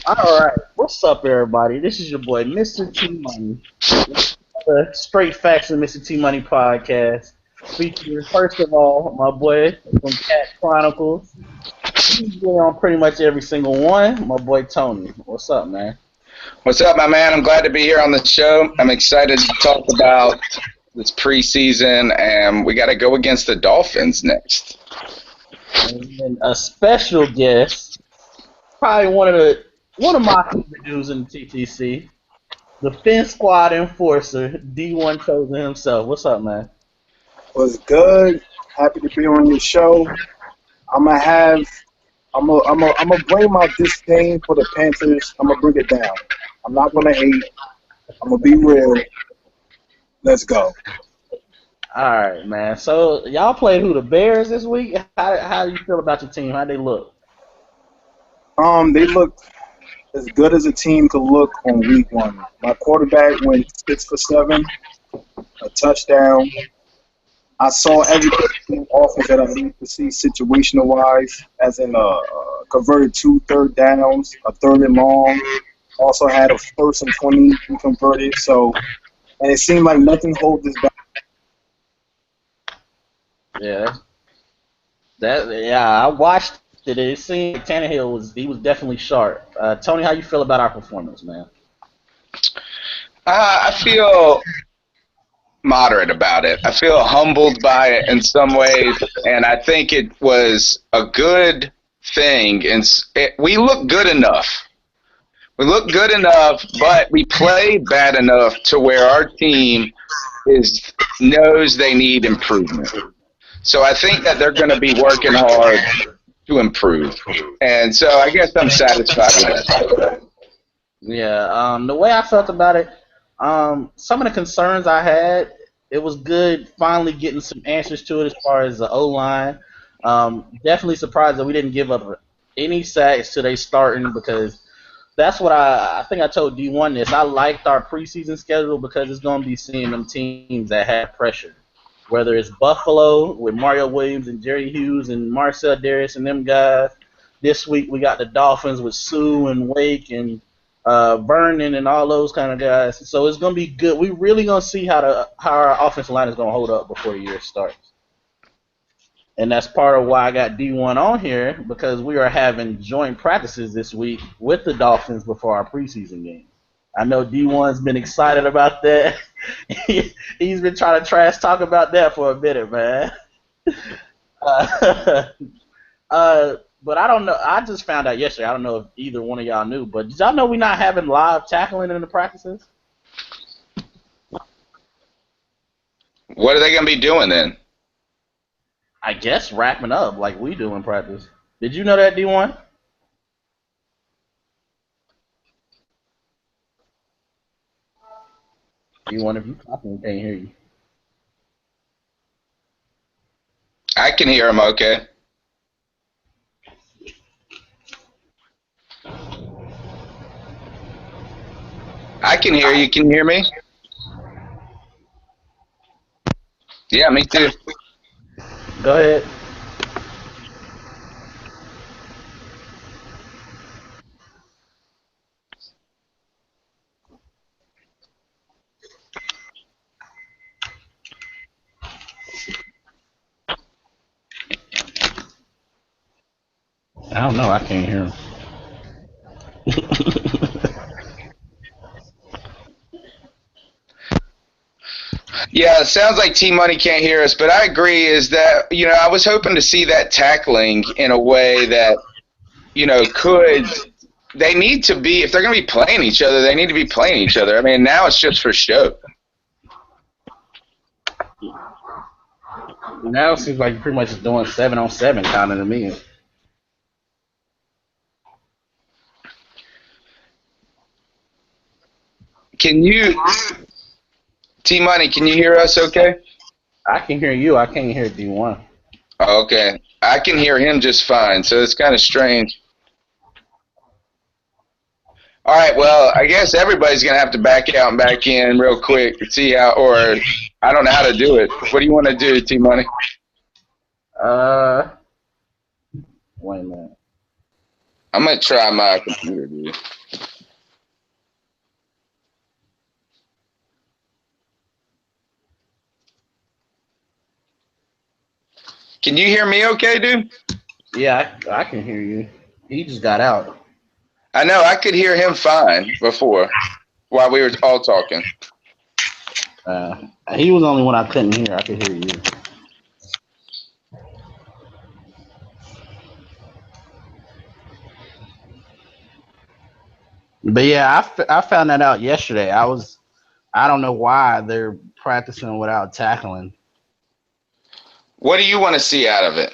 All right, what's up, everybody? This is your boy, Mr. T Money, the Straight Facts of Mr. T Money podcast, featuring first of all my boy from Cat Chronicles. He's been on pretty much every single one. My boy Tony, what's up, man? What's up, my man? I'm glad to be here on the show. I'm excited to talk about this preseason, and we got to go against the Dolphins next. And then a special guest, probably one of my favorite dudes in the TTC, the Phin Squad enforcer, D1 Chosen himself. What's up, man? Was good. Happy to be on your show. I'm gonna blame out this game for the Panthers. I'm gonna bring it down. I'm not gonna hate. I'm gonna be real. Let's go. All right, man. So y'all played who, the Bears this week? How do you feel about your team? How they look? They look as good as a team could look on week one. My quarterback went 6 for 7, a touchdown. I saw everything offense that I need to see situational wise, as in converted 2 third downs, a third and long. Also had a first and 20 we converted. So, and it seemed like nothing holds us back. Yeah, I watched it. It seemed like Tannehill was definitely sharp. Tony, how you feel about our performance, man? I feel moderate about it. I feel humbled by it in some ways, and I think it was a good thing. And we look good enough. We look good enough, but we play bad enough to where our team knows they need improvement. So I think that they're going to be working hard to improve. And so I guess I'm satisfied with that. Yeah, the way I felt about it, some of the concerns I had, it was good finally getting some answers to it as far as the O-line. Definitely surprised that we didn't give up any sacks to they starting, because that's what I think I told D1 this. I liked our preseason schedule because it's going to be seeing them teams that have pressure. Whether it's Buffalo with Mario Williams and Jerry Hughes and Marcel Darius and them guys. This week we got the Dolphins with Sue and Wake and Vernon and all those kind of guys. So it's going to be good. We're really going to see how our offensive line is going to hold up before the year starts. And that's part of why I got D1 on here, because we are having joint practices this week with the Dolphins before our preseason game. I know D1's been excited about that. He's been trying to trash talk about that for a minute, man. But I don't know. I just found out yesterday. I don't know if either one of y'all knew, but did y'all know we're not having live tackling in the practices? What are they going to be doing then? I guess wrapping up like we do in practice. Did you know that, D1? D1, if you talking, can't hear you. I can hear them okay. I can hear you. Can you hear me? Yeah, me too. Go ahead. I don't know. I can't hear him. Yeah, it sounds like T-Money can't hear us, but I agree is that, I was hoping to see that tackling in a way that, they need to be, if they're going to be playing each other, they need to be playing each other. I mean, now it's just for show. Now it seems like you're pretty much just doing 7-on-7 kind of to me. Can you, T-Money, can you hear us okay? I can hear you. I can't hear D1. Okay. I can hear him just fine, so it's kind of strange. All right, well, I guess everybody's going to have to back out and back in real quick to see how, or I don't know how to do it. What do you want to do, T-Money? Wait a minute. I'm gonna try my computer, dude. Can you hear me okay, dude? Yeah, I can hear you. He just got out. I know I could hear him fine before while we were all talking. He was the only one I couldn't hear. I could hear you. But yeah, I found that out yesterday. I don't know why they're practicing without tackling. What do you want to see out of it?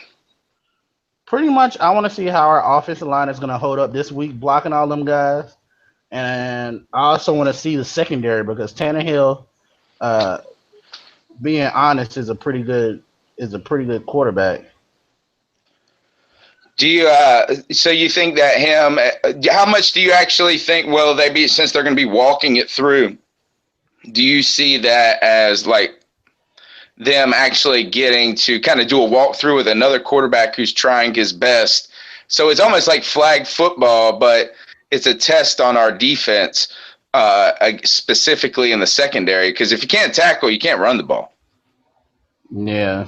Pretty much, I want to see how our offensive line is going to hold up this week, blocking all them guys. And I also want to see the secondary because Tannehill, uh, being honest, is a pretty good quarterback. Do you so you think that him? How much do you actually think will they be, since they're going to be walking it through? Do you see that as like them actually getting to kind of do a walkthrough with another quarterback who's trying his best? So it's almost like flag football, but it's a test on our defense, specifically in the secondary. Because if you can't tackle, you can't run the ball. Yeah.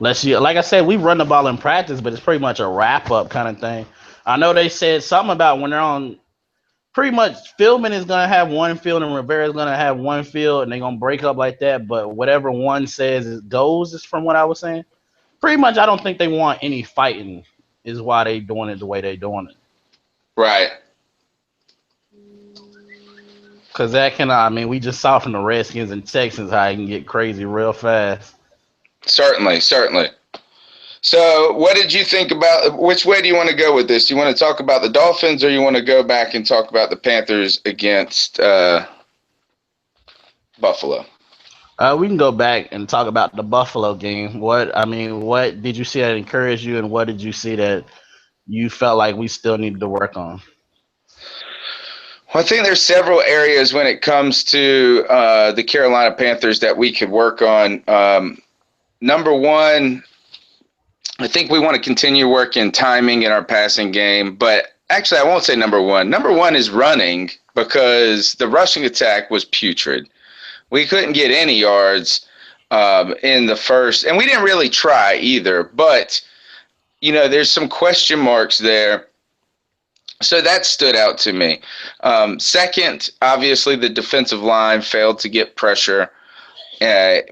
Like I said, we run the ball in practice, but it's pretty much a wrap up kind of thing. I know they said something about when they're on. Pretty much, Philman is gonna have one field and Rivera is gonna have one field, and they're gonna break up like that. But whatever one says it goes, is from what I was saying. Pretty much, I don't think they want any fighting. Is why they doing it the way they doing it. Right. Cause that can, I mean, we just saw from the Redskins and Texans how it can get crazy real fast. Certainly, certainly. So, what did you think about? Which way do you want to go with this? Do you want to talk about the Dolphins, or you want to go back and talk about the Panthers against Buffalo? We can go back and talk about the Buffalo game. What did you see that encouraged you, and what did you see that you felt like we still needed to work on? Well, I think there's several areas when it comes to the Carolina Panthers that we could work on. Number one, I think we want to continue working timing in our passing game, but actually I won't say number one. Number one is running, because the rushing attack was putrid. We couldn't get any yards in the first, and we didn't really try either, but there's some question marks there. So that stood out to me. Second, obviously the defensive line failed to get pressure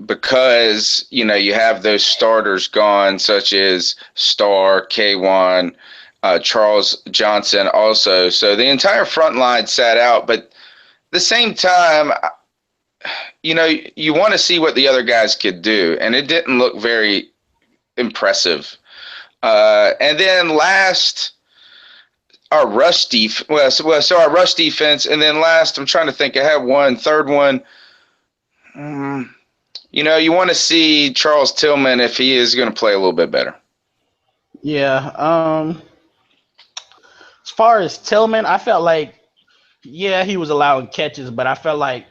because you have those starters gone, such as Starr, K1, Charles Johnson also. So the entire front line sat out. But at the same time, you want to see what the other guys could do, and it didn't look very impressive. And then last, our rush defense. So our rush defense, and then last, I'm trying to think. I have one third one. You want to see Charles Tillman if he is going to play a little bit better. Yeah. As far as Tillman, I felt like, yeah, he was allowing catches, but I felt like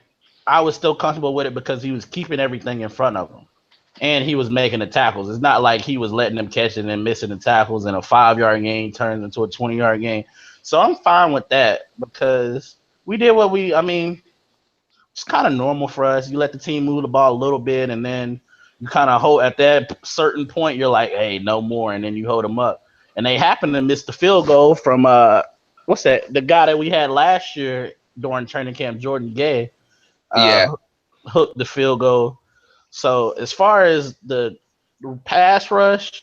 I was still comfortable with it because he was keeping everything in front of him, and he was making the tackles. It's not like he was letting them catch it and then missing the tackles, and a 5-yard gain turns into a 20-yard gain. So I'm fine with that because we did what it's kind of normal for us. You let the team move the ball a little bit, and then you kind of hold at that certain point. You're like, hey, no more, and then you hold them up. And they happen to miss the field goal from what's that? The guy that we had last year during training camp, Jordan Gay, Yeah. hooked the field goal. So as far as the pass rush,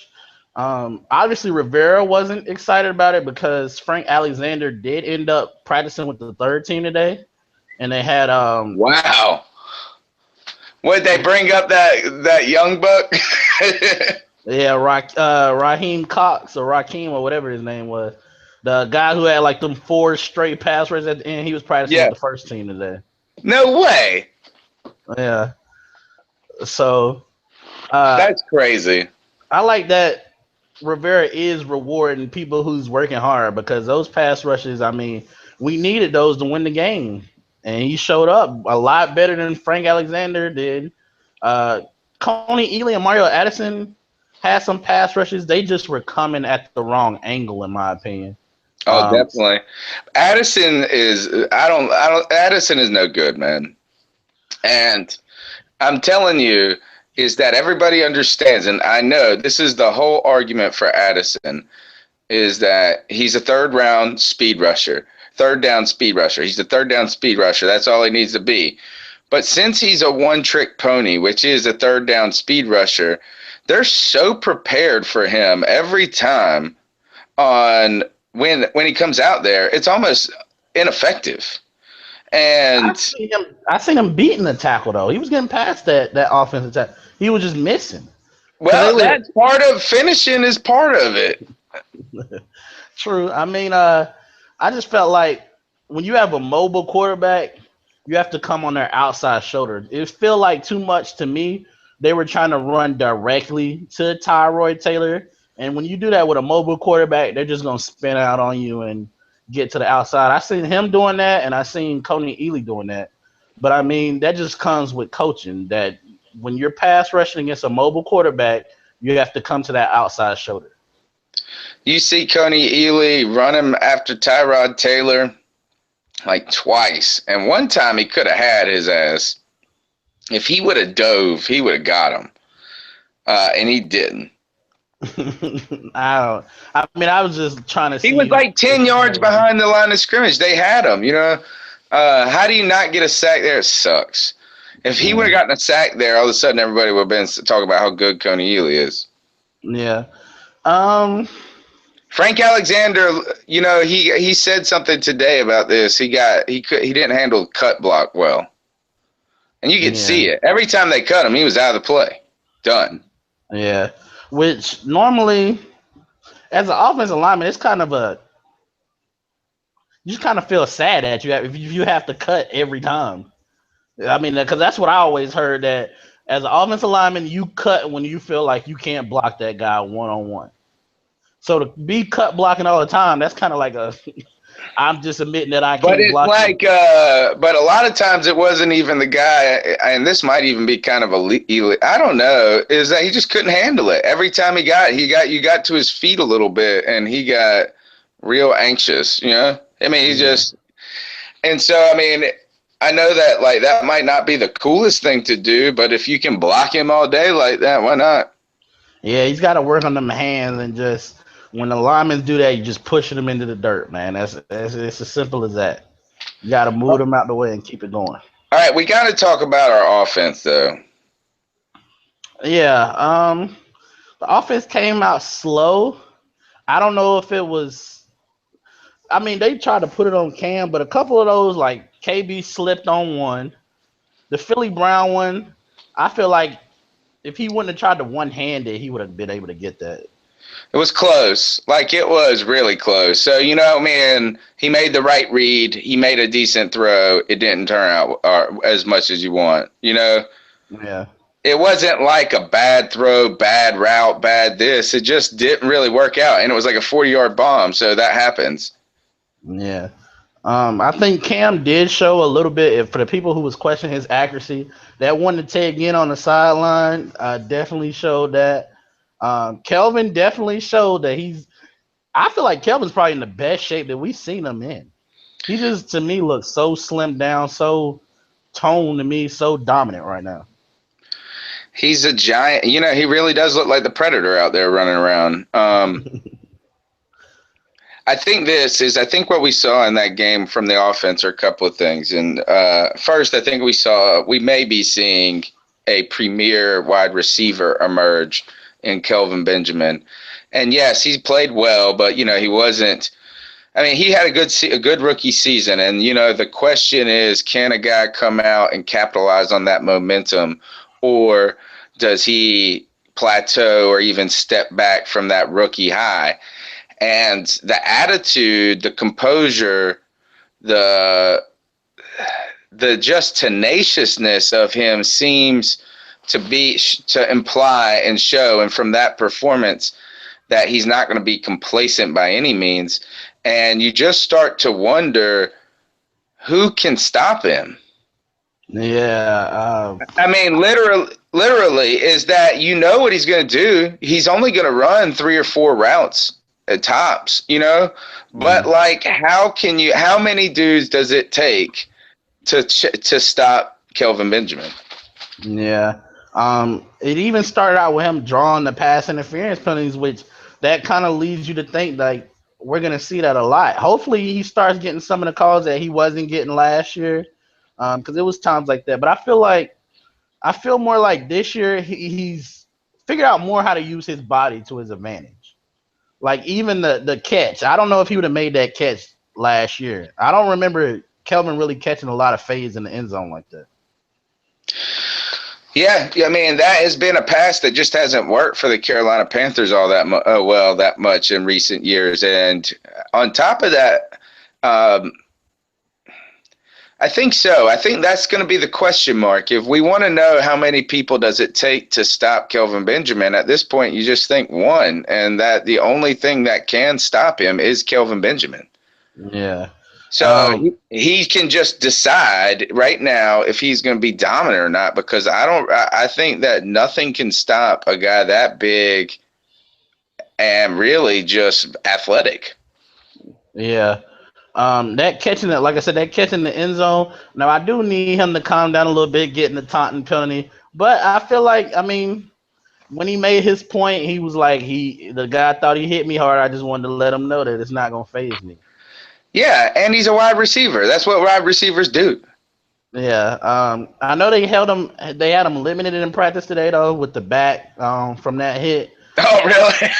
obviously Rivera wasn't excited about it because Frank Alexander did end up practicing with the third team today. And they had Wow. Would they bring up that young buck? yeah, Raheem Cox or Raheem or whatever his name was, the guy who had like them 4 straight pass rushes at the end. He was practicing Yeah. with the first team today. No way. Yeah. So That's crazy. I like that Rivera is rewarding people who's working hard because those pass rushes, we needed those to win the game. And he showed up a lot better than Frank Alexander did. Coney Ealy and Mario Addison had some pass rushes. They just were coming at the wrong angle, in my opinion. Oh, definitely. Addison is Addison is no good, man. And I'm telling you, is that everybody understands, and I know this is the whole argument for Addison, is that he's a third round speed rusher, third down speed rusher. He's a third down speed rusher. That's all he needs to be. But since he's a one trick pony, which is a third down speed rusher, they're so prepared for him every time on when he comes out there, it's almost ineffective. And I seen him beating the tackle though. He was getting past that offensive tackle. He was just missing. well, that's part of finishing is part of it. True. I mean, I just felt like when you have a mobile quarterback, you have to come on their outside shoulder. It felt like too much to me. They were trying to run directly to Tyrod Taylor, and when you do that with a mobile quarterback, they're just gonna spin out on you and get to the outside. I seen him doing that, and I seen Coney Ealy doing that. But I mean, that just comes with coaching. That when you're pass rushing against a mobile quarterback, you have to come to that outside shoulder. You see Coney Ealy run him after Tyrod Taylor like twice, and one time he could have had his ass. If he would have dove, he would have got him, and he didn't. I mean, I was just trying to see. He was like 10 yards behind the line of scrimmage. They had him, you know. How do you not get a sack there? It sucks. If he would have gotten a sack there, all of a sudden everybody would have been talking about how good Coney Ealy is. Yeah. Frank Alexander, you know, he said something today about this. He didn't handle cut block well. And you could see it. Every time they cut him, he was out of the play. Done. Yeah. Which normally, as an offensive lineman, it's kind of you just kind of feel sad that if you have to cut every time. I mean, because that's what I always heard, that as an offensive lineman, you cut when you feel like you can't block that guy one-on-one. So to be cut blocking all the time, that's kind of like I'm just admitting that I can't block. But it's like, but a lot of times it wasn't even the guy, and this might even be kind of I don't know, is that he just couldn't handle it. Every time you got to his feet a little bit, and he got real anxious, you know? I mean, and so, I mean, I know that, like, that might not be the coolest thing to do, but if you can block him all day like that, why not? Yeah, he's got to work on them hands, and just when the linemen do that, you just pushing them into the dirt, man. It's as simple as that. You got to move them out the way and keep it going. All right, we got to talk about our offense, though. Yeah, the offense came out slow. I don't know if it was. I mean, they tried to put it on Cam, but a couple of those, like KB slipped on one. The Philly Brown one, I feel like if he wouldn't have tried to one-hand it, he would have been able to get that. It was close. Like, it was really close. So, you know, man, he made the right read. He made a decent throw. It didn't turn out as much as you want, you know? Yeah. It wasn't like a bad throw, bad route, bad this. It just didn't really work out, and it was like a 40-yard bomb, so that happens. Yeah. I think Cam did show a little bit, for the people who was questioning his accuracy, that one to take in on the sideline definitely showed that. Kelvin definitely showed that I feel like Kelvin's probably in the best shape that we've seen him in. He just, to me, looks so slimmed down, so toned to me, so dominant right now. He's a giant. You know, he really does look like the Predator out there running around. I think what we saw in that game from the offense are a couple of things. And first, I think we may be seeing a premier wide receiver emerge in Kelvin Benjamin. And yes, he's played well, but, you know, he wasn't. I mean, he had a good rookie season. And, you know, the question is, can a guy come out and capitalize on that momentum, or does he plateau or even step back from that rookie high? And the attitude, the composure, the just tenaciousness of him seems to imply and show, and from that performance, that he's not going to be complacent by any means. And you just start to wonder who can stop him. Yeah. I mean, literally is that, you know what he's going to do. He's only going to run 3 or 4 routes. tops, you know. But like, how many dudes does it take to stop Kelvin Benjamin? Yeah. It even started out with him drawing the pass interference penalties, which that kind of leads you to think like we're gonna see that a lot. Hopefully, he starts getting some of the calls that he wasn't getting last year, because it was times like that. But I feel more like this year he's figured out more how to use his body to his advantage. Like even the catch, I don't know if he would have made that catch last year. I don't remember Kelvin really catching a lot of fades in the end zone like that. Yeah, I mean that has been a pass that just hasn't worked for the Carolina Panthers all that that much in recent years. And on top of that, I think so. I think that's going to be the question mark. If we want to know how many people does it take to stop Kelvin Benjamin, at this point you just think one, and that the only thing that can stop him is Kelvin Benjamin. Yeah. So he can just decide right now if he's going to be dominant or not, because I think that nothing can stop a guy that big and really just athletic. Yeah. That catching it, like I said, that catching the end zone. Now I do need him to calm down a little bit, getting the taunting penalty. But I feel like, I mean, when he made his point, he was like, the guy thought he hit me hard. I just wanted to let him know that it's not gonna phase me. Yeah, and he's a wide receiver. That's what wide receivers do. Yeah. I know they held him. They had him limited in practice today though, with the back from that hit. Oh, really?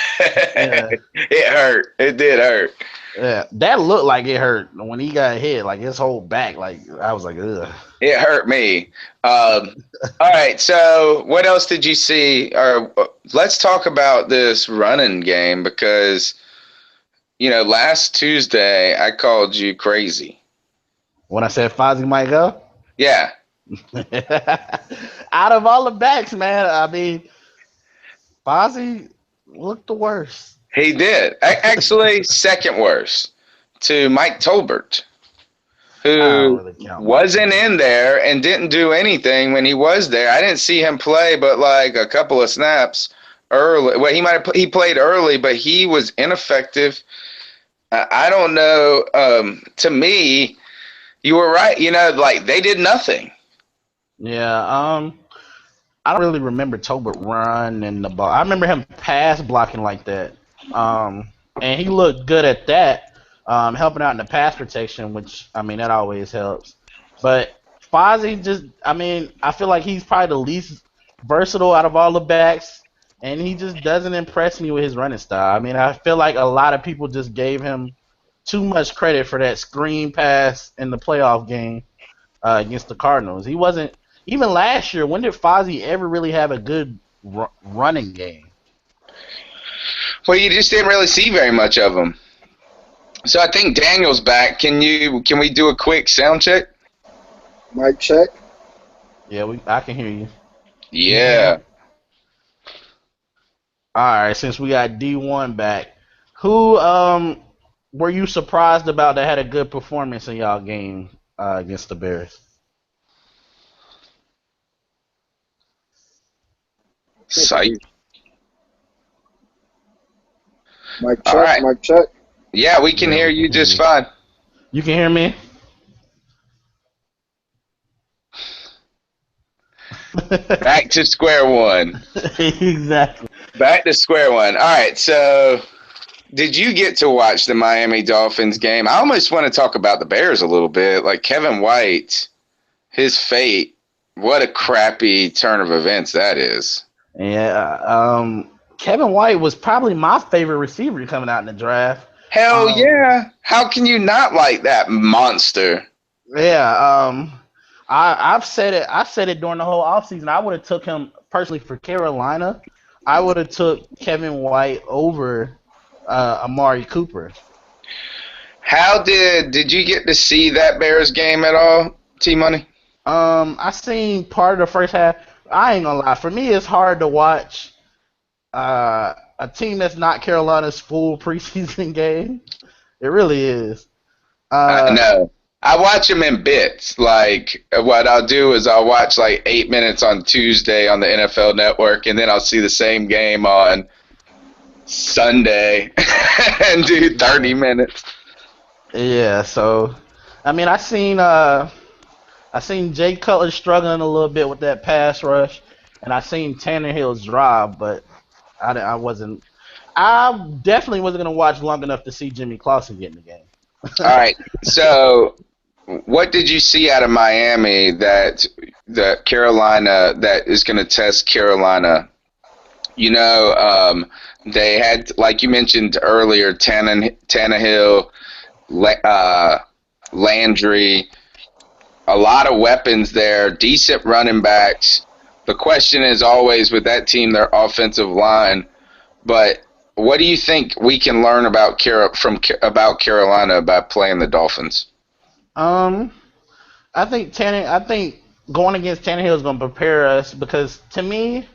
Yeah. It hurt. It did hurt. Yeah, that looked like it hurt when he got hit. Like his whole back, like I was like, ugh. It hurt me. All right. So, what else did you see? Or let's talk about this running game, because last Tuesday I called you crazy When I said Fozzie might go. Yeah. Out of all the backs, man, I mean, Fozzie looked the worst. He did. Actually, second worst to Mike Tolbert, who wasn't in there and didn't do anything when he was there. I didn't see him play but like a couple of snaps early. Well, he played early, but he was ineffective. I don't know. To me, you were right. Like they did nothing. Yeah. I don't really remember Tolbert running the ball. I remember him pass blocking like that. And he looked good at that, helping out in the pass protection, which, I mean, that always helps. But Fozzie just, I mean, I feel like he's probably the least versatile out of all the backs, and he just doesn't impress me with his running style. I mean, I feel like a lot of people just gave him too much credit for that screen pass in the playoff game against the Cardinals. He wasn't, even last year, when did Fozzie ever really have a good running game? Well, you just didn't really see very much of him. So I think Daniel's back. Can we do a quick sound check? Mic check. Yeah, I can hear you. Yeah. All right, since we got D1 back, who were you surprised about that had a good performance in y'all game against the Bears? Sight. Mic check. All right. Mic check. Yeah, we can hear you just fine. You can hear me? Back to square one. Exactly. Back to square one. All right, so did you get to watch the Miami Dolphins game? I almost want to talk about the Bears a little bit. Like Kevin White, his fate, what a crappy turn of events that is. Yeah, Kevin White was probably my favorite receiver coming out in the draft. Hell yeah. How can you not like that monster? Yeah, I've said it during the whole offseason. I would have took him personally for Carolina. I would have took Kevin White over Amari Cooper. How did you get to see that Bears game at all, T-Money? I seen part of the first half. I ain't gonna lie. For me, it's hard to watch a team that's not Carolina's full preseason game. It really is. No. I watch them in bits. Like, what I'll do is I'll watch like 8 minutes on Tuesday on the NFL Network, and then I'll see the same game on Sunday and do 30 minutes. Yeah, so I mean, I seen Jay Cutler struggling a little bit with that pass rush, and I seen Tannehill's drive, but I wasn't. I definitely wasn't gonna watch long enough to see Jimmy Clausen get in the game. All right. So, what did you see out of Miami that Carolina that is going to test Carolina? You know, they had, like you mentioned earlier, Tannehill, Landry, a lot of weapons there, decent running backs. The question is always with that team, their offensive line. But what do you think we can learn about Carolina by playing the Dolphins? Um, I think going against Tannehill is gonna prepare us because to me,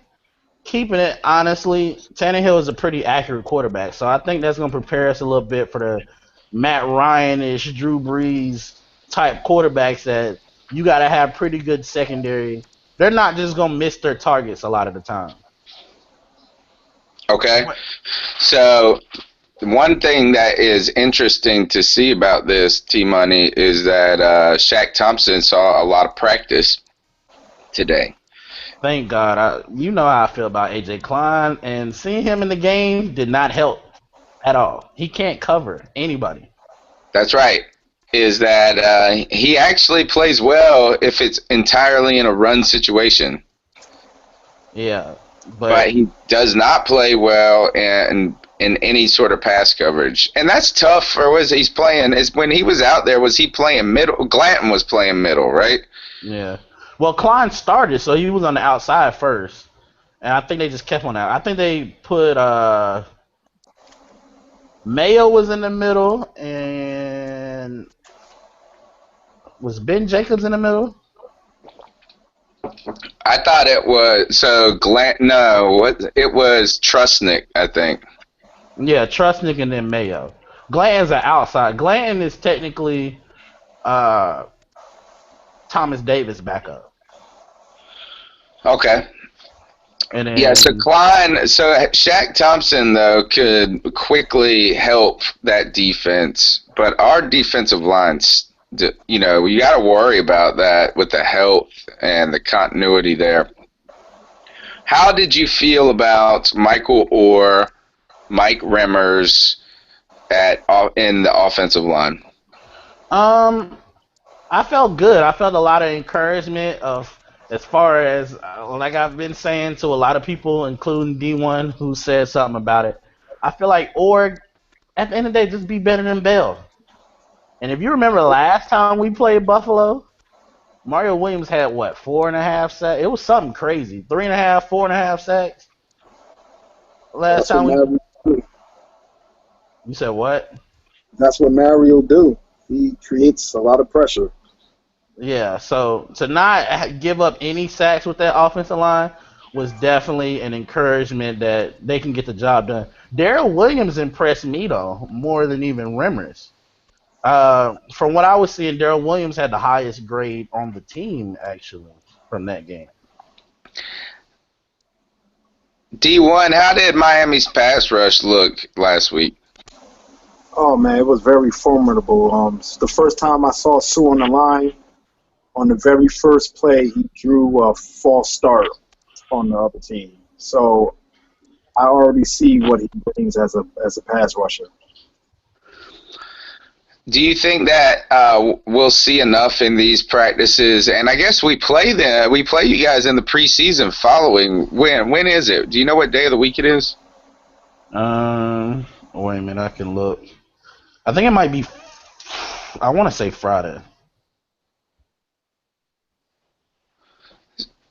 keeping it honestly, Tannehill is a pretty accurate quarterback, so I think that's gonna prepare us a little bit for the Matt Ryan-ish, Drew Brees type quarterbacks that you gotta have pretty good secondary. They're not just gonna miss their targets a lot of the time. Okay. What? So one thing that is interesting to see about this T-Money is that Shaq Thompson saw a lot of practice today. Thank God. You know how I feel about AJ Klein, and seeing him in the game did not help at all. He can't cover anybody. That's right. Is that he actually plays well if it's entirely in a run situation, Yeah, but but he does not play well in any sort of pass coverage, and that's tough for what he's playing. Is when he was out there, was he playing middle? Glanton was playing middle, right? yeah. Well, Klein started, so he was on the outside first, and I think they just kept on that. I think they put Mayo was in the middle, and was Ben Jacobs in the middle? I thought it was so Glant. No, what it was Trustnick, I think. Yeah, Trustnick and then Mayo. Glanton's an outside. Glanton is technically uh, Thomas Davis backup, Okay. and Yeah, so then Shaq Thompson though could quickly help that defense, but our defensive lines, you know, you got to worry about that with the health and the continuity there. How did you feel about Michael Orr, Mike Remmers in the offensive line? um, I felt good. I felt a lot of encouragement of as far as like I've been saying to a lot of people, including D1, who said something about it. I feel like Org at the end of the day just be better than Bell. And if you remember last time we played Buffalo, Mario Williams had what 4.5 sacks. It was something crazy. 3.5, 4.5 sacks. Last That's what time we. Mario do. You said what? That's what Mario do. He creates a lot of pressure. Yeah, so to not give up any sacks with that offensive line was definitely an encouragement that they can get the job done. Darrell Williams impressed me though more than even Remmers. From what I was seeing, Darrell Williams had the highest grade on the team actually from that game. D1, how did Miami's pass rush look last week? Oh man, it was very formidable. It's the first time I saw Sue on the line. On the very first play, he drew a false start on the other team. So I already see what he brings as a pass rusher. Do you think that we'll see enough in these practices? And I guess we play you guys in the preseason following. When is it? Do you know what day of the week it is? Wait a minute, I can look. I think it might be. I want to say Friday.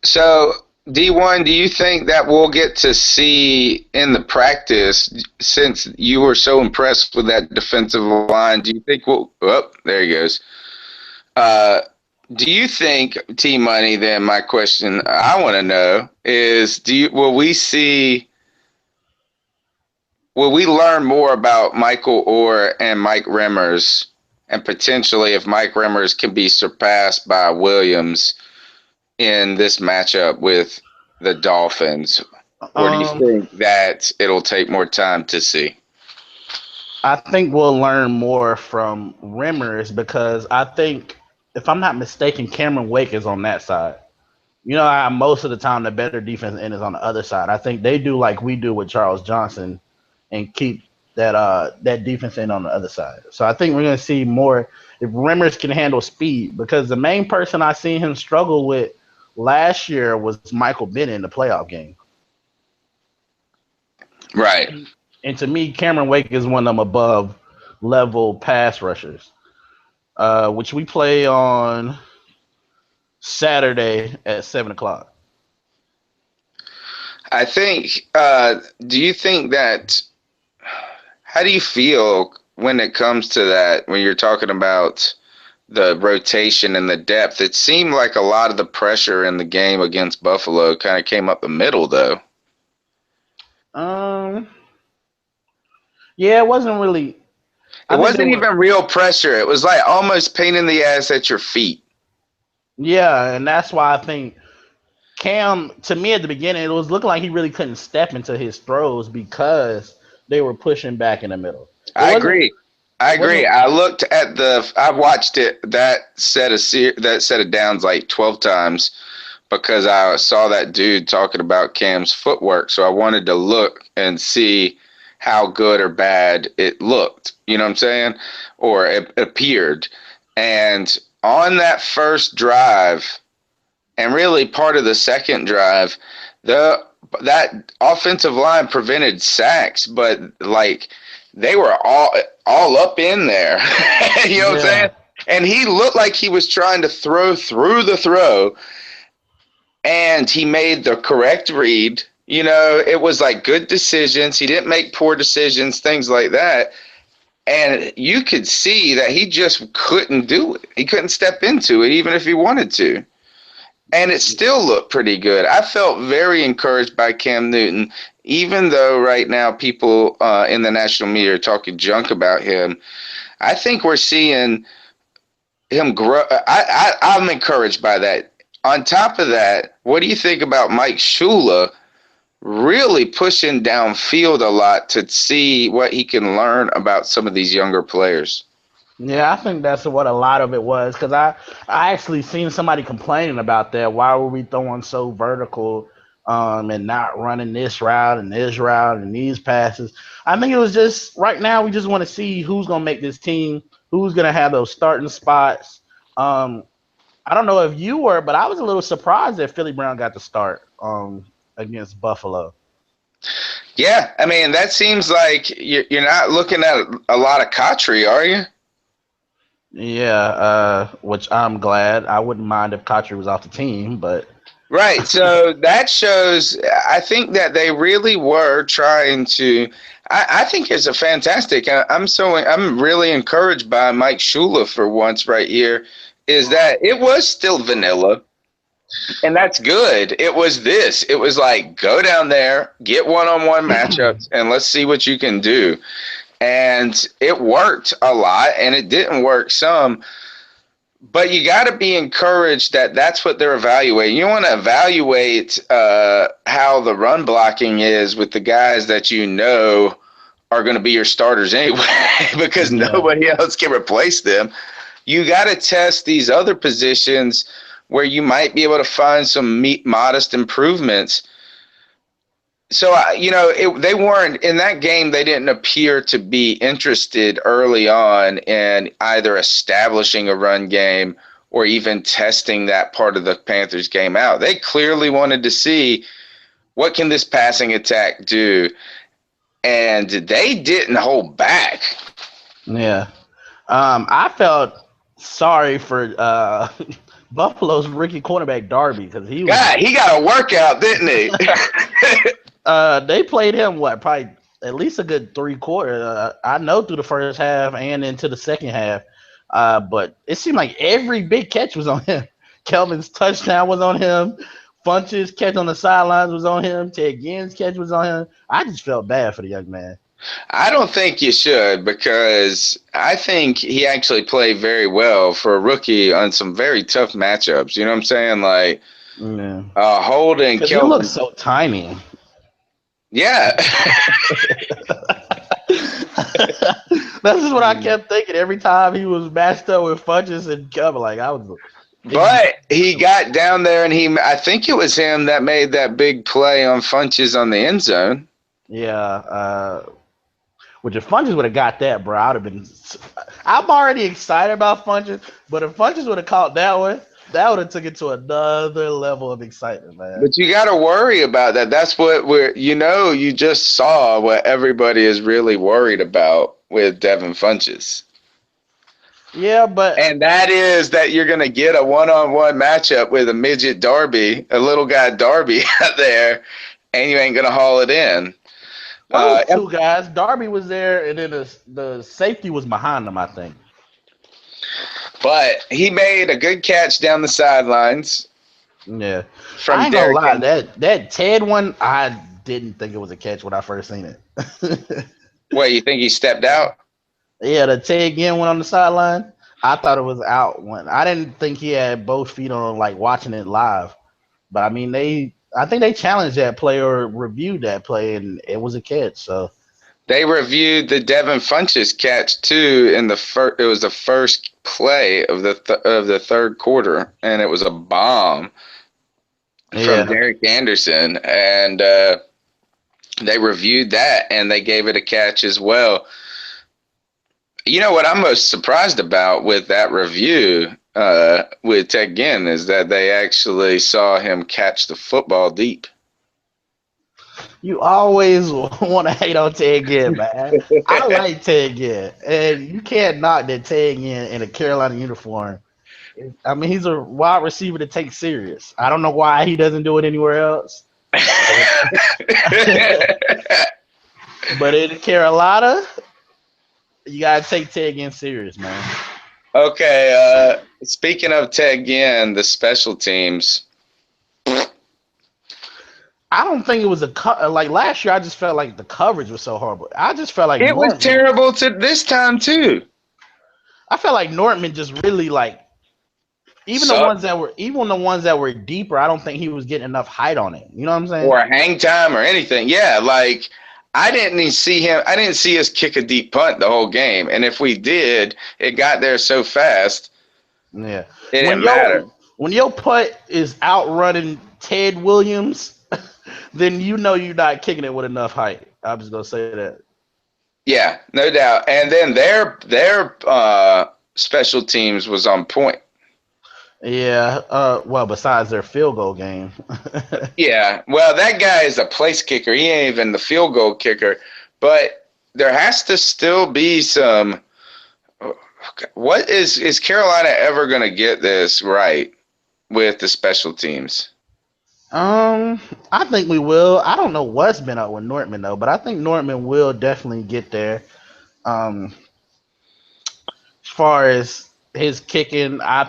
So, D1, do you think that we'll get to see in the practice, since you were so impressed with that defensive line, do you think we'll, oh, there he goes. Do you think, T-Money, then my question I want to know is, will we learn more about Michael Orr and Mike Remmers, and potentially if Mike Remmers can be surpassed by Williams in this matchup with the Dolphins? or do you Um, think that it'll take more time to see? I think we'll learn more from Rimmers because I think, if I'm not mistaken, Cameron Wake is on that side. You know, most of the time the better defense end is on the other side. I think they do like we do with Charles Johnson and keep that defense end on the other side. So I think we're gonna see more if Rimmers can handle speed because the main person I seen him struggle with last year was Michael Bennett in the playoff game. Right. And to me, Cameron Wake is one of them above level pass rushers, which we play on Saturday at 7 o'clock. I think. Do you think that? How do you feel when it comes to that? When you're talking about the rotation and the depth, it seemed like a lot of the pressure in the game against Buffalo kind of came up the middle, though. Um, yeah, it wasn't really. It I think they wasn't were. even real pressure. It was like almost pain in the ass at your feet. Yeah, and that's why I think Cam, to me at the beginning, it was looking like he really couldn't step into his throws because they were pushing back in the middle. It I wasn't. agree. I It agree. wasn't. I looked at I watched it that set of downs like 12 times because I saw that dude talking about Cam's footwork. So I wanted to look and see how good or bad it looked. You know what I'm saying? Or it appeared. And on that first drive, and really part of the second drive, the that offensive line prevented sacks, but like they were all up in there. You know what I'm saying? Yeah, And he looked like he was trying to throw through the throw, and he made the correct read. You know, it was like good decisions. He didn't make poor decisions, things like that. And you could see that he just couldn't do it. He couldn't step into it, even if he wanted to. And it still looked pretty good. I felt very encouraged by Cam Newton, even though right now people in the national media are talking junk about him. I think we're seeing him grow. I'm encouraged by that. On top of that, what do you think about Mike Shula really pushing downfield a lot to see what he can learn about some of these younger players? yeah, I think that's what a lot of it was because I actually seen somebody complaining about that. Why were we throwing so vertical, and not running this route and these passes? I think it was just right now we just want to see who's gonna make this team, who's gonna have those starting spots. Um, I don't know if you were, but I was a little surprised that Philly Brown got the start against Buffalo. Yeah, I mean, that seems like you're not looking at a lot of Kotri, are you? Yeah, which I'm glad. I wouldn't mind if Kotri was off the team, but Right. So that shows, I think that they really were trying to. I think it's a fantastic. I'm really encouraged by Mike Shula for once right here. Is that it was still vanilla, and that's good. It was this. It was like go down there, get one-on-one matchups, and let's see what you can do. And it worked a lot, and it didn't work some. But you got to be encouraged that that's what they're evaluating. You want to evaluate how the run blocking is with the guys that you know are going to be your starters anyway, because yeah, nobody else can replace them. You got to test these other positions where you might be able to find some modest improvements. So, they weren't in that game. They didn't appear to be interested early on in either establishing a run game or even testing that part of the Panthers game out. They clearly wanted to see what can this passing attack do, and they didn't hold back. yeah. I felt sorry for Buffalo's rookie cornerback Darby because he was. God, he got a workout, didn't he? They played him what probably at least a good 3 quarters. I know through the first half and into the second half. But it seemed like every big catch was on him. Kelvin's touchdown was on him. Funch's catch on the sidelines was on him. Ted Ginn's catch was on him. I just felt bad for the young man. I don't think you should, because I think he actually played very well for a rookie on some very tough matchups. You know what I'm saying? Like Yeah. Holden, Because he looks Kelvin. so tiny. Yeah. That's just what I kept thinking every time he was matched up with Funches and Cover. Like I was. But he got down there, and I think it was him that made that big play on Funches on the end zone. Yeah. Which if Funches would have got that, bro, I'd have been. I'm already excited about Funches, but if Funches would have caught that one, that would have took it to another level of excitement, man. But you got to worry about that. That's what you just saw what everybody is really worried about with Devin Funches. Yeah, but and that is that you're going to get a one-on-one matchup with a midget Darby, a little guy Darby out there, and you ain't going to haul it in. Well, it was two guys. Darby was there, and then the safety was behind him, I think. But he made a good catch down the sidelines. Yeah. From I ain't gonna lie, that Ted one, I didn't think it was a catch when I first seen it. What, you think he stepped out? Yeah, the Ted again went on the sideline. I thought it was out when I didn't think he had both feet on, like watching it live. But I mean, I think they challenged that play or reviewed that play, and it was a catch. So they reviewed the Devin Funches catch too in the it was the first play of the third quarter, and it was a bomb from Derek Anderson, and they reviewed that and they gave it a catch as well. You know what I'm most surprised about with that review with Ted Ginn is that they actually saw him catch the football deep. You always want to hate on Ted Ginn, man. I like Ted Ginn, and you can't knock that Ted Ginn in a Carolina uniform. I mean, he's a wide receiver to take serious. I don't know why he doesn't do it anywhere else. But in Carolina, you gotta take Ted Ginn serious, man. Okay, speaking of Ted Ginn, the special teams. I don't think it was like last year. I just felt like the coverage was so horrible. I just felt like it was terrible to this time too. I felt like Nortman just really like even the ones that were deeper. I don't think he was getting enough height on it. You know what I'm saying? Or hang time or anything. Yeah, like I didn't see us kick a deep punt the whole game, and if we did, it got there so fast. Yeah, it didn't matter. When your putt is outrunning Ted Williams, then you know you're not kicking it with enough height. I'm just gonna say that. Yeah, no doubt. And then their special teams was on point. Yeah. Well, besides their field goal game. Yeah. Well, that guy is a place kicker. He ain't even the field goal kicker. But there has to still be some. What is Carolina ever going to get this right with the special teams? I think we will. I don't know what's been up with Nortman though, but I think Nortman will definitely get there. As far as his kicking, I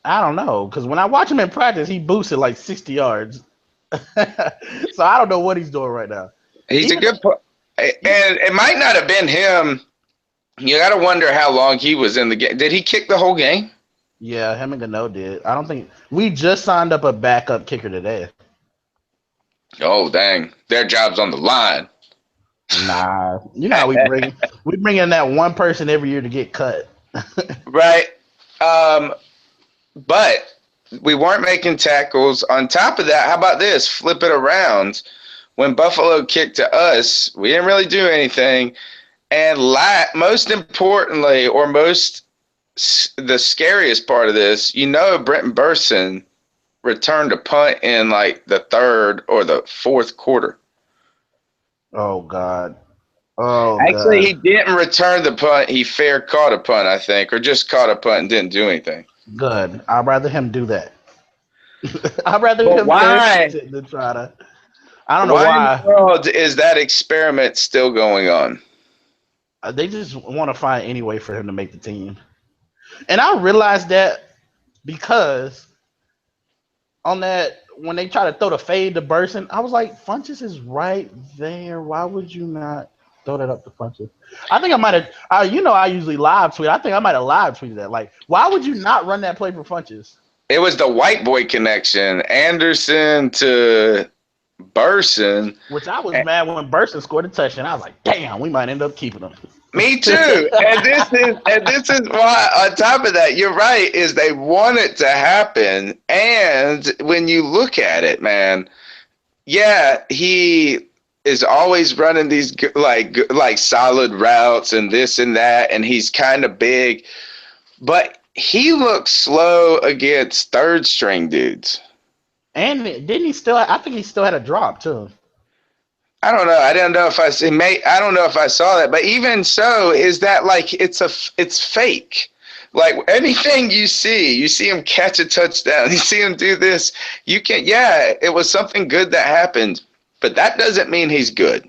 don't know, because when I watch him in practice, he boosted like 60 yards. So I don't know what he's doing right now. He's a good and it might not have been him. You got to wonder how long he was in the game. Did he kick the whole game? Yeah, him and Gano did. I don't think we just signed up a backup kicker today. Oh dang, their job's on the line. Nah, you know how we bring in that one person every year to get cut. Right. But we weren't making tackles. On top of that, how about this? Flip it around. When Buffalo kicked to us, we didn't really do anything. And most importantly, or the scariest part of this, Brenton Burson returned a punt in like the third or the fourth quarter. Oh, God. Oh, actually, God. He didn't return the punt. He fair caught a punt, I think, or just caught a punt and didn't do anything. Good. I'd rather him do that. I'd rather him than try to. I don't know why. Why in the world is that experiment still going on? They just want to find any way for him to make the team. And I realized that because on that, when they try to throw the fade to Burson, I was like, Funches is right there. Why would you not throw that up to Funches? I think I might have, I usually live tweet. I think I might have live tweeted that. Like, why would you not run that play for Funches? It was the white boy connection. Anderson to Burson. Which I was mad when Burson scored a touchdown. I was like, damn, we might end up keeping him. Me too. And this is why on top of that, you're right, is they want it to happen. And when you look at it, man, yeah, he is always running these like solid routes and this and that, and he's kind of big, but he looks slow against third string dudes. And didn't he still? I think he still had a drop too. I don't know. I don't know if I don't know if I saw that, but even so, is that like it's fake? Like anything you see him catch a touchdown, you see him do this. You can, yeah, it was something good that happened, but that doesn't mean he's good.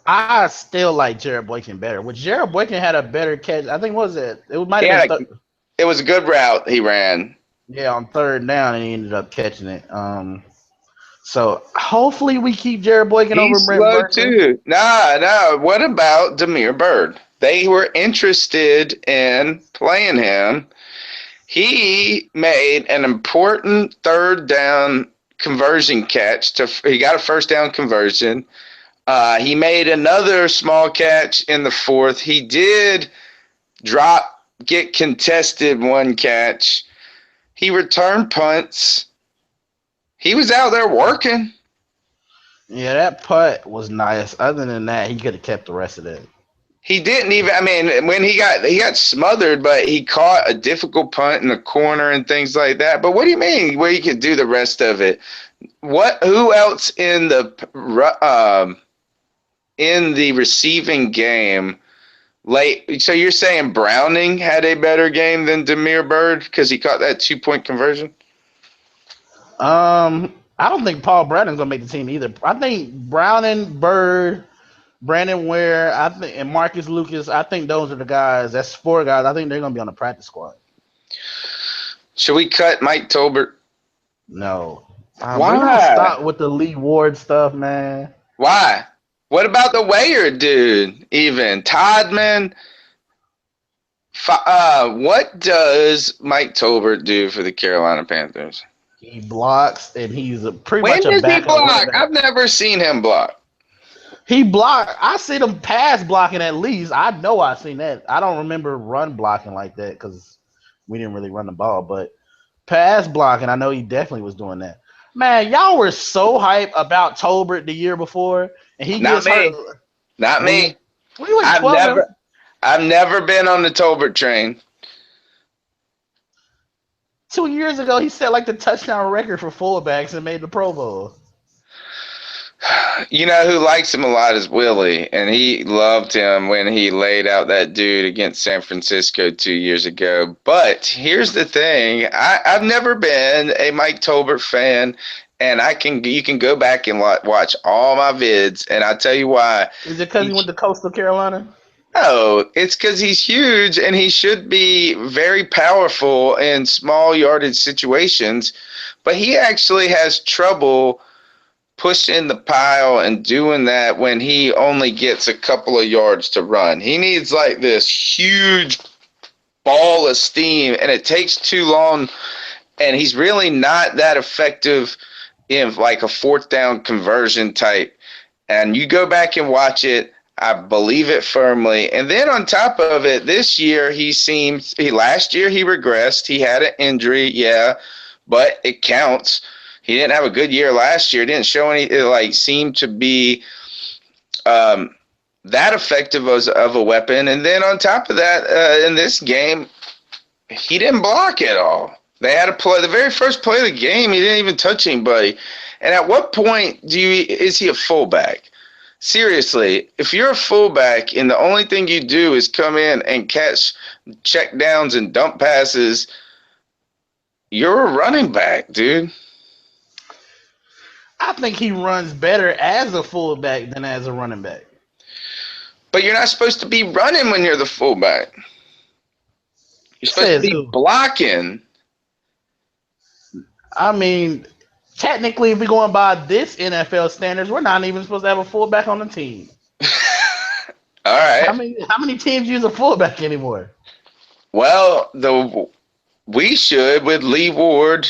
I still like Jared Boykin better. Which Jared Boykin had a better catch. I think it might have been. It was a good route he ran. Yeah, on third down, and he ended up catching it. So hopefully we keep Jared Boykin over Brent Slow Burton. too. No. What about Damiere Byrd? They were interested in playing him. He made an important third down conversion catch. He got a first down conversion. He made another small catch in the fourth. He did get contested one catch. He returned punts. He was out there working. Yeah, that putt was nice. Other than that, he could have kept the rest of it. He didn't even. I mean, when he got smothered, but he caught a difficult punt in the corner and things like that. But what do you mean? Where he could do the rest of it? Who else in the receiving game? Late. So you're saying Browning had a better game than Damiere Byrd because he caught that 2-point conversion? I don't think Paul Browning's gonna make the team either. I think Browning, Byrd, Brandon Ware, and Marcus Lucas. I think those are the guys. That's 4 guys. I think they're gonna be on the practice squad. Should we cut Mike Tolbert? No. Why? Stop with the Lee Ward stuff, man. Why? What about the Wayer dude? Even Todman. What does Mike Tolbert do for the Carolina Panthers? He blocks, and he's pretty When much a does he backup. block? I've never seen him block. He blocked. I see him pass blocking at least. I know I've seen that. I don't remember run blocking like that because we didn't really run the ball. But pass blocking, I know he definitely was doing that. Man, y'all were so hyped about Tolbert the year before, and he Not gets me. hurt. Not me. We went 12. I've never been on the Tolbert train. 2 years ago, he set like the touchdown record for fullbacks and made the Pro Bowl. You know who likes him a lot is Willie, and he loved him when he laid out that dude against San Francisco 2 years ago. But here's the thing. I've never been a Mike Tolbert fan, and you can go back and watch all my vids, and I'll tell you why. Is it because he went to Coastal Carolina? No, it's because he's huge, and he should be very powerful in small yardage situations, but he actually has trouble pushing the pile and doing that when he only gets a couple of yards to run. He needs like this huge ball of steam, and it takes too long, and he's really not that effective in like a 4th down conversion type. And you go back and watch it, I believe it firmly. And then on top of it, this year last year he regressed. He had an injury, yeah, but it counts. He didn't have a good year last year. Didn't show seem to be that effective of a weapon. And then on top of that, in this game, he didn't block at all. They had a play, the very first play of the game, he didn't even touch anybody. And at what point is he a fullback? Seriously, if you're a fullback and the only thing you do is come in and catch check downs and dump passes, you're a running back, dude. I think he runs better as a fullback than as a running back. But you're not supposed to be running when you're the fullback. You're supposed to be blocking. I mean, technically, if we're going by this NFL standards, we're not even supposed to have a fullback on the team. All right. How many teams use a fullback anymore? Well, we should with Lee Ward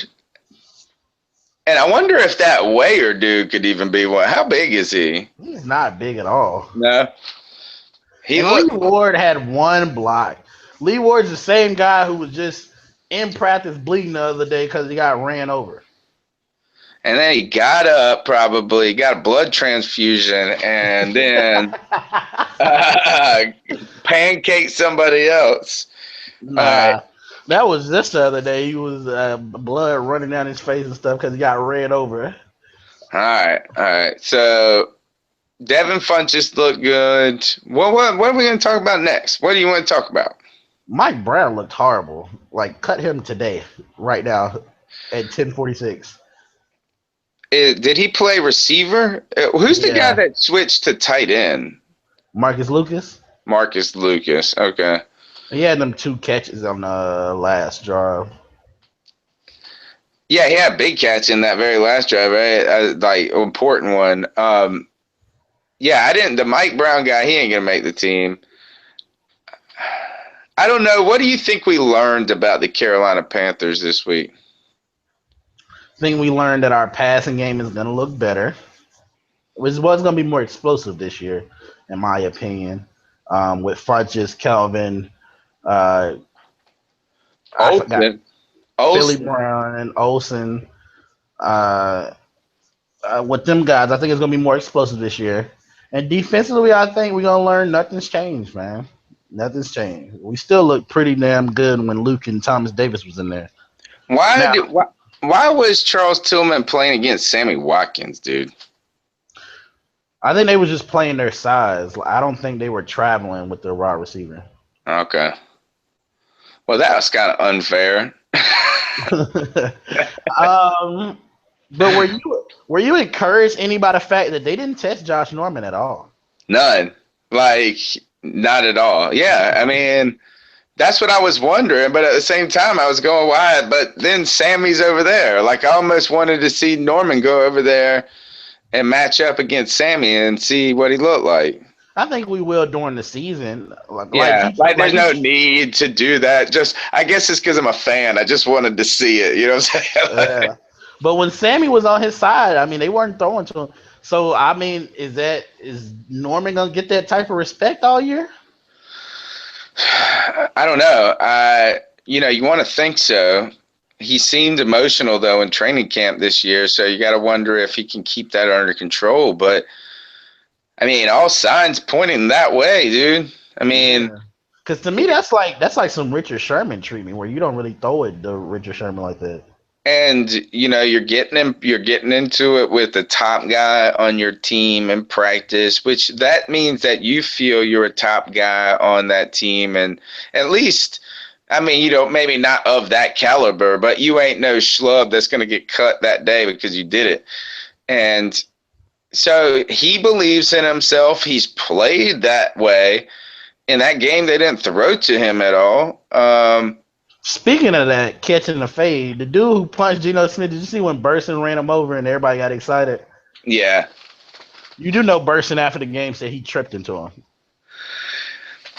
And I wonder if that Wayer dude could even be one. How big is he? He's not big at all. No. He And Lee looked. Ward had one block. Lee Ward's the same guy who was just in practice bleeding the other day because he got ran over. And then he got up, probably got a blood transfusion, and then pancaked somebody else. Nah, All right. that was just the other day. He was blood running down his face and stuff because he got ran over. All right. So Devin Funchess looked good. What are we going to talk about next? What do you want to talk about? Mike Brown looked horrible. Like, cut him today, right now, at 10:46. Did he play receiver? Who's the guy that switched to tight end? Marcus Lucas. Marcus Lucas. Okay. He had them 2 catches on the last drive. Yeah, he had a big catch in that very last drive, right? Like, important one. Yeah, the Mike Brown guy, he ain't going to make the team. I don't know. What do you think we learned about the Carolina Panthers this week? I think we learned that our passing game is going to look better. It was going to be more explosive this year, in my opinion, with Funchess, Kelvin, Philly Brown, and Olsen. With them guys, I think it's going to be more explosive this year. And defensively, I think we're going to learn nothing's changed, man. Nothing's changed. We still look pretty damn good when Luke and Thomas Davis was in there. Why was Charles Tillman playing against Sammy Watkins, dude? I think they was just playing their size. I don't think they were traveling with their wide receiver. Okay. Well, that was kind of unfair. But were you encouraged any by the fact that they didn't test Josh Norman at all? None. Like, not at all. Yeah, I mean, that's what I was wondering, but at the same time, I was going, why? But then Sammy's over there. Like, I almost wanted to see Norman go over there and match up against Sammy and see what he looked like. I think we will during the season. There's no need to do that. I guess it's because I'm a fan. I just wanted to see it. You know what I'm saying? Yeah. But when Sammy was on his side, I mean, they weren't throwing to him. So, I mean, is Norman going to get that type of respect all year? I don't know. You want to think so. He seemed emotional, though, in training camp this year, so you got to wonder if he can keep that under control. But, I mean, all signs pointing that way, dude. I mean, because to me, that's like some Richard Sherman treatment where you don't really throw it to Richard Sherman like that. And you're getting into it with the top guy on your team in practice, which that means that you feel you're a top guy on that team, and at least, I mean, maybe not of that caliber, but you ain't no schlub that's going to get cut that day because you did it. And so he believes in himself. He's played that way. In that game, they didn't throw to him at all. Speaking of that, catching the fade, the dude who punched Geno Smith, did you see when Burson ran him over and everybody got excited? Yeah. You do know Burson after the game said he tripped into him.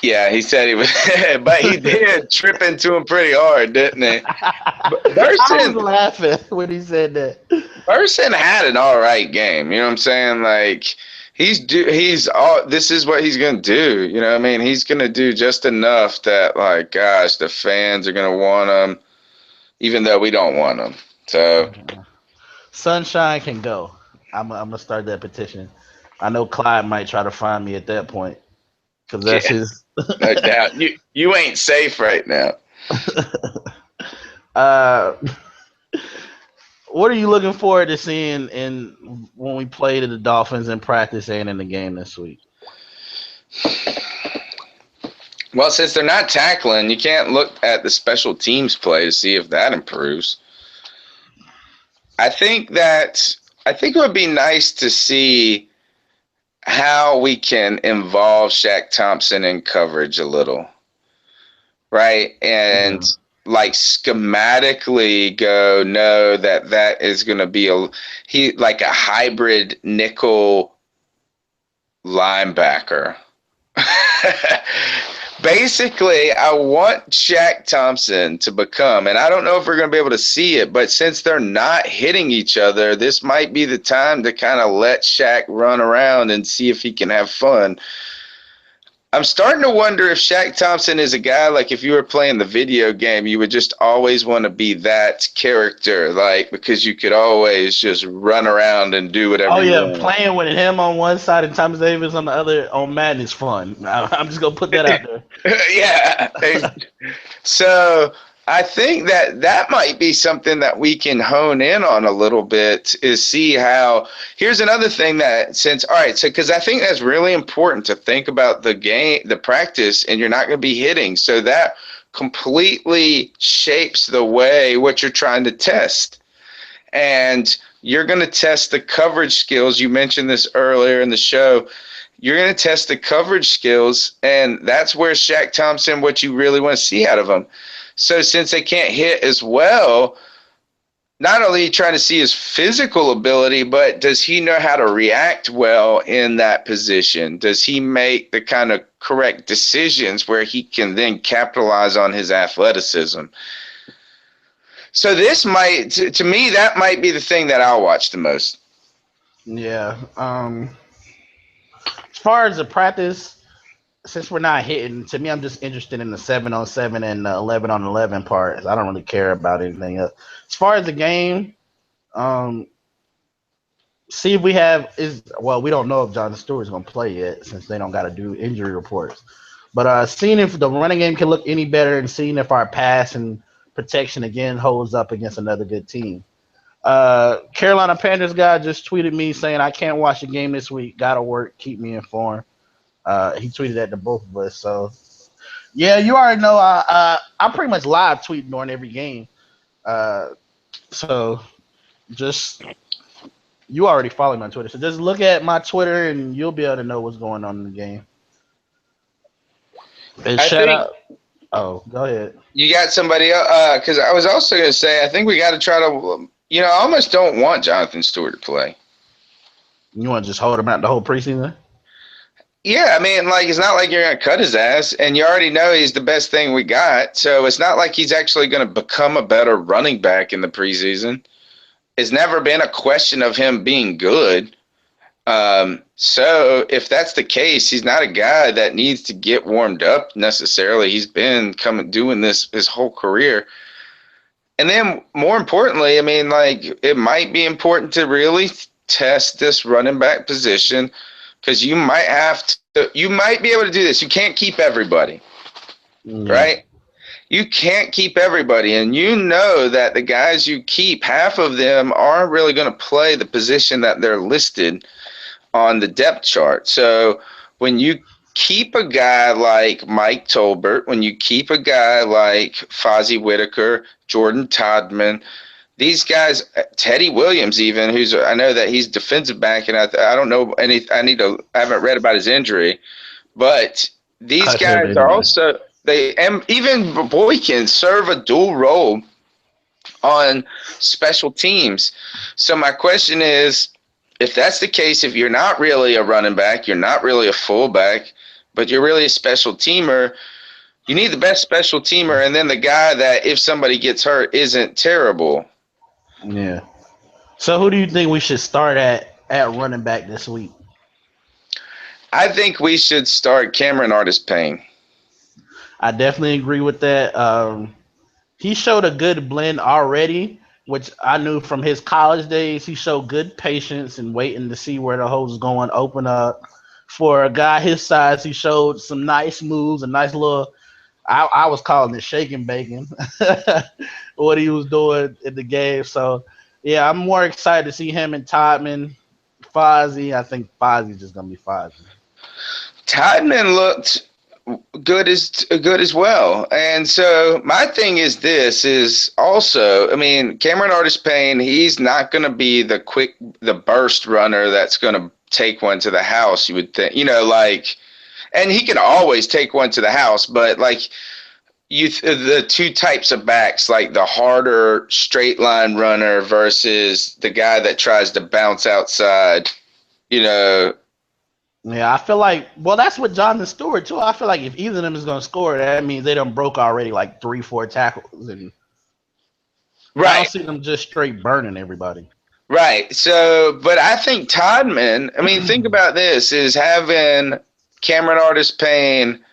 Yeah, he said he was, but he did trip into him pretty hard, didn't he? I was laughing when he said that. Burson had an all right game. You know what I'm saying? Like, this is what he's going to do. You know what I mean? He's going to do just enough that, like, gosh, the fans are going to want him, even though we don't want him. So, Sunshine can go. I'm going to start that petition. I know Clyde might try to find me at that point. Because that's his. No doubt. You ain't safe right now. What are you looking forward to seeing when we play the Dolphins in practice and in the game this week? Well, since they're not tackling, you can't look at the special teams play to see if that improves. I think it would be nice to see how we can involve Shaq Thompson in coverage a little, right? And like schematically know that is going to be like a hybrid nickel linebacker. Basically, I want Shaq Thompson to become, and I don't know if we're going to be able to see it, but since they're not hitting each other, this might be the time to kind of let Shaq run around and see if he can have fun. I'm starting to wonder if Shaq Thompson is a guy, like if you were playing the video game, you would just always want to be that character, like because you could always just run around and do whatever Oh you yeah, want. playing with him on one side and Thomas Davis on the other on Madden is fun. I'm just gonna put that out there. Yeah. So I think that that might be something that we can hone in on a little bit is see how. Here's another thing that since all right, so because I think that's really important to think about the game, the practice, and you're not going to be hitting, so that completely shapes the way what you're trying to test, and you're going to test the coverage skills. You mentioned this earlier in the show. You're going to test the coverage skills, and that's where Shaq Thompson, what you really want to see out of him. So since they can't hit as well, not only are you trying to see his physical ability, but does he know how to react well in that position? Does he make the kind of correct decisions where he can then capitalize on his athleticism? So this might, to me, that might be the thing that I'll watch the most. Yeah. As far as the practice, since we're not hitting, to me, I'm just interested in the 7-on-7 and the 11-on-11 part. I don't really care about anything else. As far as the game, um, see if we have is well, we don't know if Jonathan Stewart's gonna play yet since they don't got to do injury reports. But seeing if the running game can look any better and seeing if our pass and protection again holds up against another good team. Carolina Panthers guy just tweeted me saying I can't watch the game this week. Gotta work. Keep me informed. He tweeted that to both of us. So yeah, you already know. I pretty much live tweet during every game. Uh, so just you already follow me on Twitter. So just look at my Twitter and you'll be able to know what's going on in the game. And I shout think out. Oh, go ahead. you got somebody else, because I was also going to say, I think we got to try to, I almost don't want Jonathan Stewart to play. You want to just hold him out the whole preseason? Yeah, I mean, like, it's not like you're going to cut his ass, and you already know he's the best thing we got, so it's not like he's actually going to become a better running back in the preseason. It's never been a question of him being good. So if that's the case, he's not a guy that needs to get warmed up necessarily. He's been doing this his whole career. And then more importantly, I mean, like, it might be important to really test this running back position because you might be able to do this. You can't keep everybody, right? You can't keep everybody. And you know that the guys you keep, half of them aren't really going to play the position that they're listed on the depth chart. So when you keep a guy like Mike Tolbert, when you keep a guy like Fozzie Whitaker, Jordan Todman, these guys, Teddy Williams even, I know that he's defensive back, and I don't know I haven't read about his injury, but these guys are also, even Boykin serve a dual role on special teams. So my question is, if that's the case, if you're not really a running back, you're not really a fullback, but you're really a special teamer, you need the best special teamer, and then the guy that, if somebody gets hurt, isn't terrible. Yeah. So who do you think we should start at running back this week? I think we should start Cameron Artis-Payne. I definitely agree with that. He showed a good blend already, which I knew from his college days. He showed good patience and waiting to see where the hose is going, open up. For a guy his size, he showed some nice moves, a nice little, I was calling it shaking bacon, what he was doing in the game. So, yeah, I'm more excited to see him and Todman. Fozzie, I think Fozzie's just going to be Fozzie. Todman looked good as well. And so my thing is also, I mean, Cameron Artis-Payne, he's not going to be the burst runner that's going to take one to the house, you would think, and he can always take one to the house, but like the two types of backs, like the harder straight line runner versus the guy that tries to bounce outside, Yeah, I feel like that's what Jonathan Stewart too. I feel like if either of them is gonna score, that means they done broke already like 3-4 tackles, and I don't Right. see them just straight burning everybody. Right. So, but I think Todman, I mean, think about this, is having Cameron Artis Payne.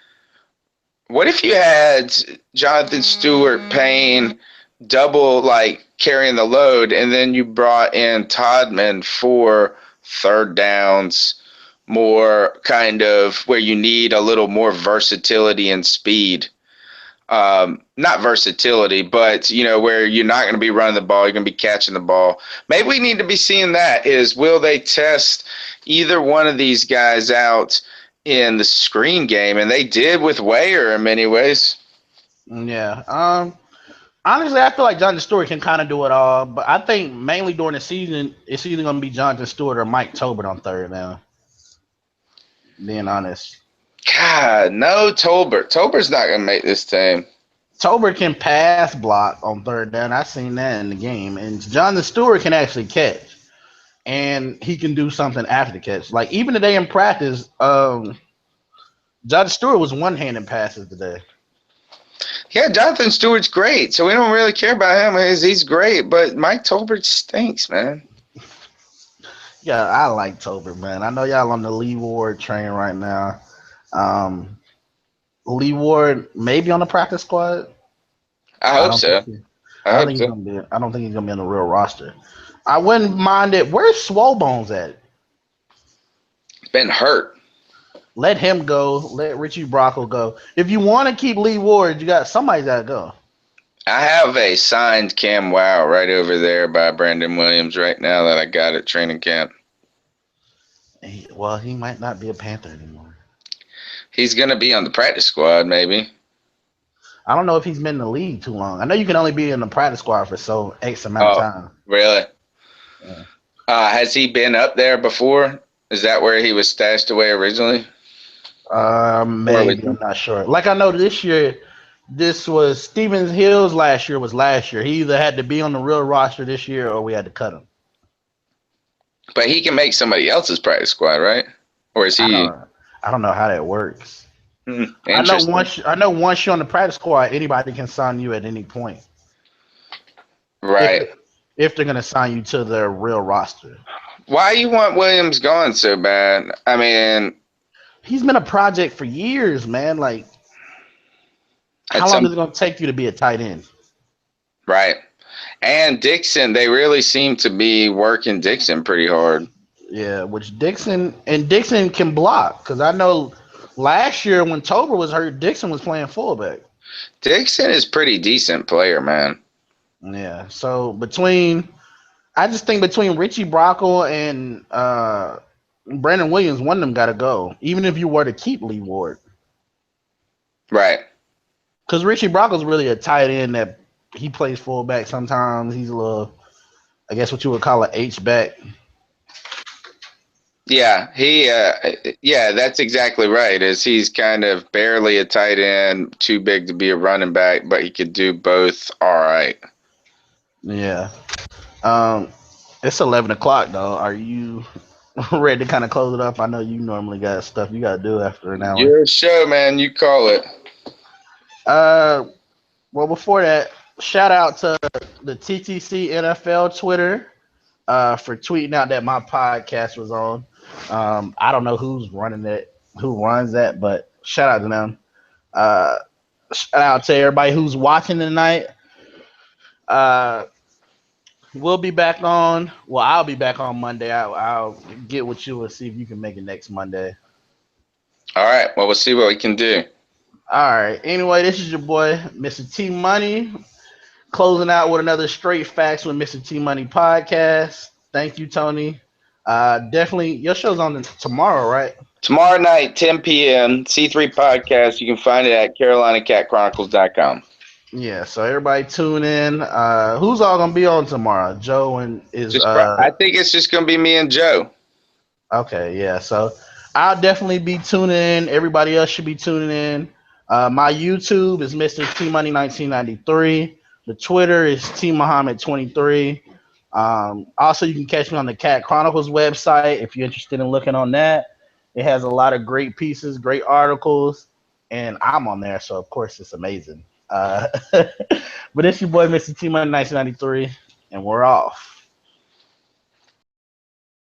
What if you had Jonathan Stewart Payne double, like, carrying the load, and then you brought in Todman for third downs, more kind of where you need a little more versatility and speed? Not versatility, but where you're not going to be running the ball, you're going to be catching the ball. Maybe we need to be seeing that is, will they test either one of these guys out in the screen game? And they did with Wayer in many ways. Yeah. Honestly, I feel like Jonathan Stewart can kind of do it all, but I think mainly during the season, it's either going to be Jonathan Stewart or Mike Tobin on third now. Being honest, God, no, Tolbert. Tolbert's not going to make this team. Tobin can pass block on third down. I've seen that in the game, and Jonathan Stewart can actually catch, and he can do something after the catch. Like even today in practice, Jonathan Stewart was one-handed passes today. Yeah, Jonathan Stewart's great, so we don't really care about him. He's great, but Mike Tolbert stinks, man. Yeah, I like Tobin, man. I know y'all on the Lee Ward train right now. Lee Ward maybe on the practice squad. I I hope don't so. think. I I don't hope think he's so. gonna be. I don't think he's gonna be on the real roster. I wouldn't mind it. Where's Swolebones at? Been hurt. Let him go. Let Richie Brocco go. If you want to keep Lee Ward, you got somebody's got to go. I have a signed Cam Wow right over there by Brandon Williams right now that I got at training camp. He might not be a Panther anymore. He's going to be on the practice squad, maybe. I don't know if he's been in the league too long. I know you can only be in the practice squad for so X amount of Oh, time. really? Yeah. Has he been up there before? Is that where he was stashed away originally? Maybe I'm not sure. Like I know this year, this was Stevens Hill's last year. Was last year. He either had to be on the real roster this year or we had to cut him. But he can make somebody else's practice squad, right? Or is he? I don't know how that works. Interesting. I know once you're on the practice squad, anybody can sign you at any point. Right. If they're gonna sign you to their real roster. Why you want Williams gone so bad? I mean, he's been a project for years, man. Like, how long is it gonna take you to be a tight end? Right. And Dixon, they really seem to be working Dixon pretty hard. Yeah, which Dixon can block, because I know last year when Tober was hurt, Dixon was playing fullback. Dixon is pretty decent player, man. Yeah. So I just think between Richie Brocco and Brandon Williams, one of them got to go, even if you were to keep Lee Ward. Right. Because Richie Brocco's really a tight end that he plays fullback sometimes. He's a little, I guess what you would call an H-back. Yeah, that's exactly right. He's kind of barely a tight end, too big to be a running back, but he could do both all right. Yeah. It's 11 o'clock, though. Are you ready to kind of close it up? I know you normally got stuff you got to do after an hour. Your show, man. You call it. Well, before that, shout out to the TTC NFL Twitter for tweeting out that my podcast was on. I don't know who's running it, who runs that, but shout out to them. Shout out to everybody who's watching tonight. We'll be back on. Well, I'll be back on Monday. I'll get with you and see if you can make it next Monday. All right. Well, we'll see what we can do. All right. Anyway, this is your boy, MrTMoney, closing out with another Straight Facts with MrTMoney podcast. Thank you, Tony. Definitely, your show's on tomorrow, right? Tomorrow night, 10 p.m., C3 Podcast. You can find it at CarolinaCatChronicles.com. Yeah, so everybody tune in. Who's all going to be on tomorrow? Joe and I think it's just going to be me and Joe. Okay, yeah. So I'll definitely be tuning in. Everybody else should be tuning in. My YouTube is MrTMoney1993. The Twitter is TMuhammad23. Also, you can catch me on the Cat Chronicles website if you're interested in looking on that. It has a lot of great pieces, great articles, and I'm on there, so of course it's amazing. But it's your boy, Mr. T Money 1993, and we're off.